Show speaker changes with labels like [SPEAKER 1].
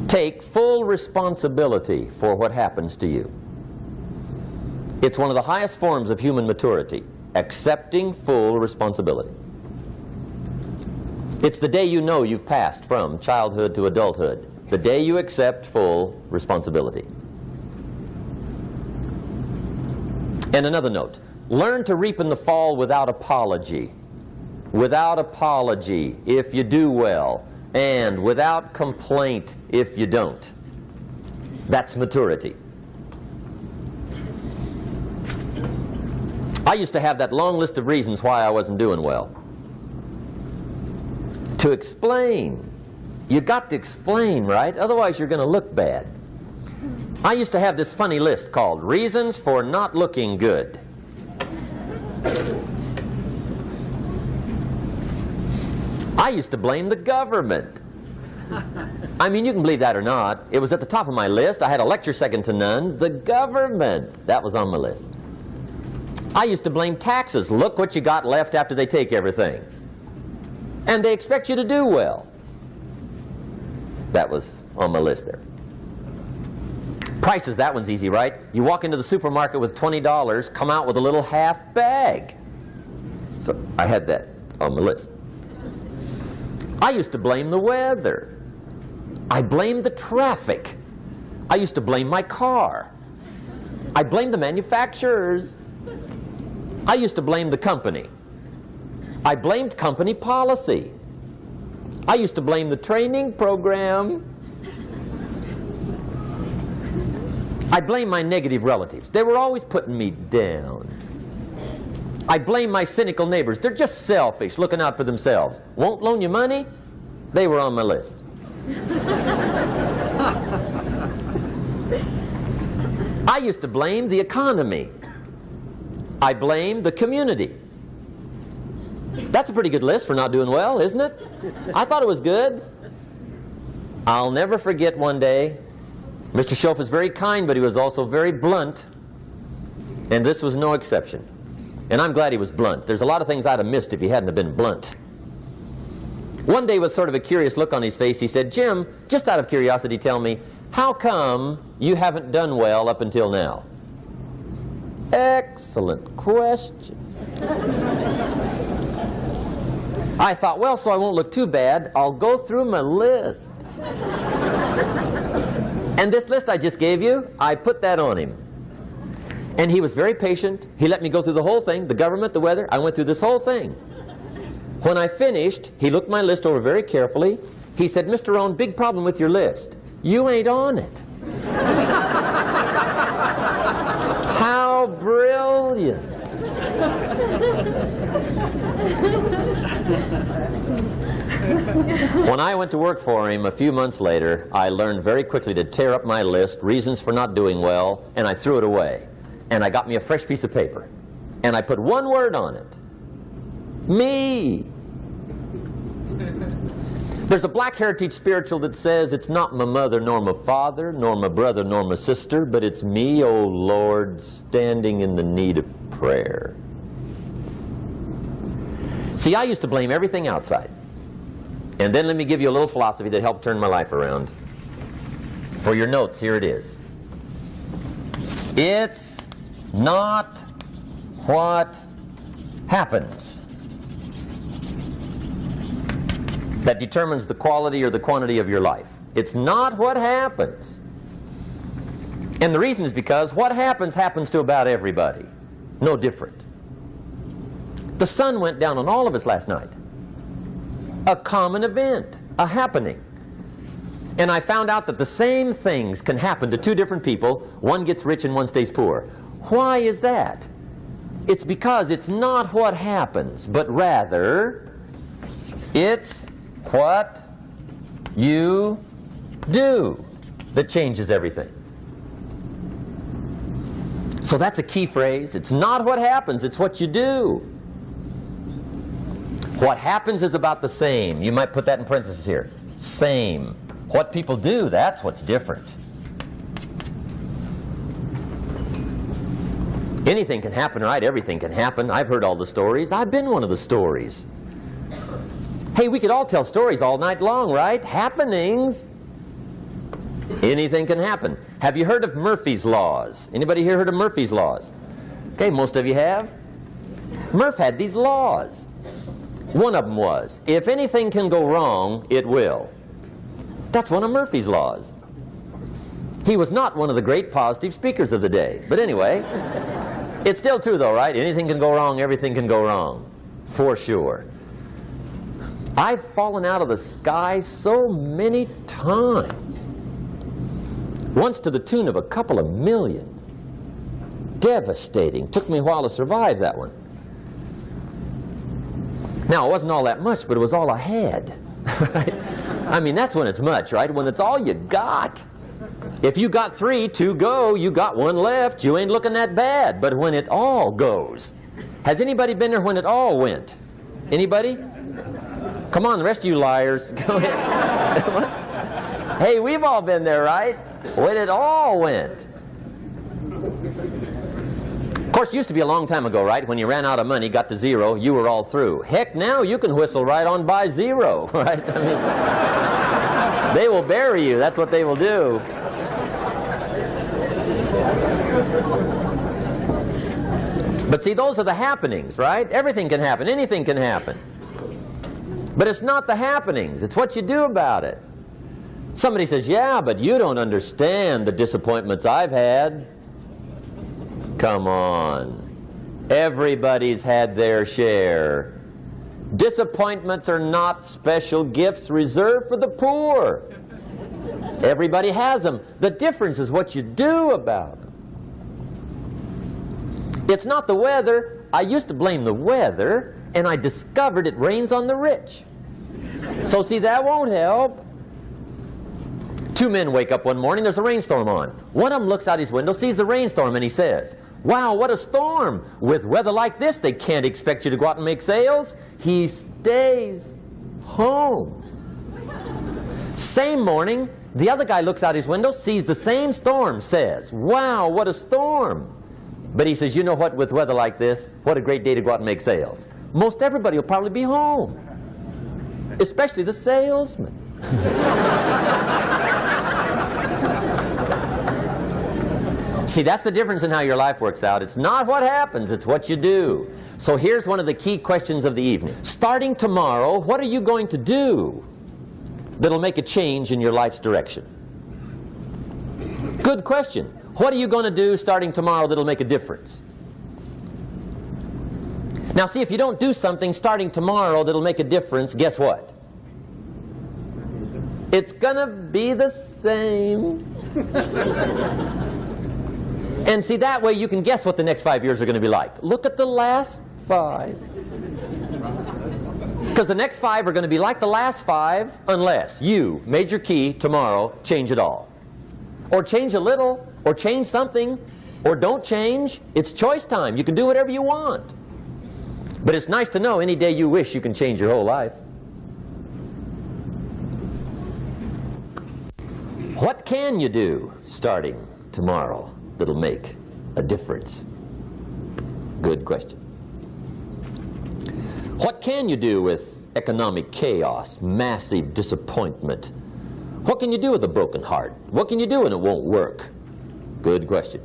[SPEAKER 1] Take full responsibility for what happens to you. It's one of the highest forms of human maturity, accepting full responsibility. It's the day you know you've passed from childhood to adulthood, the day you accept full responsibility. And another note, learn to reap in the fall without apology. Without apology if you do well, and without complaint if you don't. That's maturity. I used to have that long list of reasons why I wasn't doing well. To explain. You got to explain, right? Otherwise you're going to look bad. I used to have this funny list called Reasons for Not Looking Good. I used to blame the government. I mean, you can believe that or not. It was at the top of my list. I had a lecture second to none. The government. That was on my list. I used to blame taxes. Look what you got left after they take everything. And they expect you to do well. That was on my list there. Prices, that one's easy, right? You walk into the supermarket with $20, come out with a little half bag. So I had that on my list. I used to blame the weather. I blamed the traffic. I used to blame my car. I blamed the manufacturers. I used to blame the company. I blamed company policy. I used to blame the training program. I blamed my negative relatives. They were always putting me down. I blame my cynical neighbors. They're just selfish, looking out for themselves. Won't loan you money? They were on my list. I used to blame the economy. I blamed the community. That's a pretty good list for not doing well, isn't it? I thought it was good. I'll never forget one day, Mr. Schoaf was very kind, but he was also very blunt. And this was no exception. And I'm glad he was blunt. There's a lot of things I'd have missed if he hadn't have been blunt. One day, with sort of a curious look on his face, he said, "Jim, just out of curiosity, tell me, how come you haven't done well up until now?" Excellent question. I thought, well, so I won't look too bad, I'll go through my list. And this list I just gave you, I put that on him. And he was very patient. He let me go through the whole thing, the government, the weather. I went through this whole thing. When I finished, he looked my list over very carefully. He said, "Mr. Rohn, big problem with your list. You ain't on it." How brilliant. When I went to work for him a few months later, I learned very quickly to tear up my list, reasons for not doing well, and I threw it away. And I got me a fresh piece of paper. And I put one word on it. Me. There's a Black Heritage spiritual that says, "It's not my mother nor my father, nor my brother nor my sister, but it's me, O Lord, standing in the need of prayer." See, I used to blame everything outside. And then let me give you a little philosophy that helped turn my life around. For your notes, here it is. It's not what happens that determines the quality or the quantity of your life. It's not what happens. And the reason is because what happens happens to about everybody. No different. The sun went down on all of us last night. A common event, a happening. And I found out that the same things can happen to two different people. One gets rich and one stays poor. Why is that? It's because it's not what happens, but rather it's what you do that changes everything. So that's a key phrase. It's not what happens, it's what you do. What happens is about the same. You might put that in parentheses here. Same. What people do, that's what's different. Anything can happen, right? Everything can happen. I've heard all the stories. I've been one of the stories. Hey, we could all tell stories all night long, right? Happenings. Anything can happen. Have you heard of Murphy's Laws? Anybody here heard of Murphy's Laws? Okay, most of you have. Murph had these laws. One of them was, if anything can go wrong, it will. That's one of Murphy's Laws. He was not one of the great positive speakers of the day. But anyway, it's still true though, right? Anything can go wrong, everything can go wrong. For sure. I've fallen out of the sky so many times. Once to the tune of a couple of million. Devastating. Took me a while to survive that one. Now, it wasn't all that much, but it was all I had. Right? I mean, that's when it's much, right? When it's all you got. If you got 3, 2 go, you got 1 left, you ain't looking that bad. But when it all goes. Has anybody been there when it all went? Anybody? Come on, the rest of you liars. Go ahead. Hey, we've all been there, right? When it all went. Of course, it used to be a long time ago, right? When you ran out of money, got to 0, you were all through. Heck, now you can whistle right on by 0, right? I mean, they will bury you. That's what they will do. But see, those are the happenings, right? Everything can happen. Anything can happen. But it's not the happenings. It's what you do about it. Somebody says, yeah, but you don't understand the disappointments I've had. Come on. Everybody's had their share. Disappointments are not special gifts reserved for the poor. Everybody has them. The difference is what you do about them. It's not the weather. I used to blame the weather, and I discovered it rains on the rich. So see, that won't help. 2 men wake up one morning, there's a rainstorm on. One of them looks out his window, sees the rainstorm, and he says, wow, what a storm. With weather like this, they can't expect you to go out and make sales. He stays home. Same morning, the other guy looks out his window, sees the same storm, says, wow, what a storm. But he says, you know what, with weather like this, what a great day to go out and make sales. Most everybody will probably be home, especially the salesman. See, that's the difference in how your life works out. It's not what happens, it's what you do. So here's one of the key questions of the evening. Starting tomorrow, what are you going to do that'll make a change in your life's direction? Good question. What are you going to do starting tomorrow that'll make a difference? Now see, if you don't do something starting tomorrow that'll make a difference, guess what? It's gonna be the same. And see, that way you can guess what the next 5 years are going to be like. Look at the last 5. Because the next 5 are going to be like the last 5 unless you, major key, tomorrow, change it all. Or change a little, or change something, or don't change. It's choice time. You can do whatever you want. But it's nice to know any day you wish you can change your whole life. What can you do starting tomorrow that'll make a difference? Good question. What can you do with economic chaos, massive disappointment? What can you do with a broken heart? What can you do when it won't work? Good question.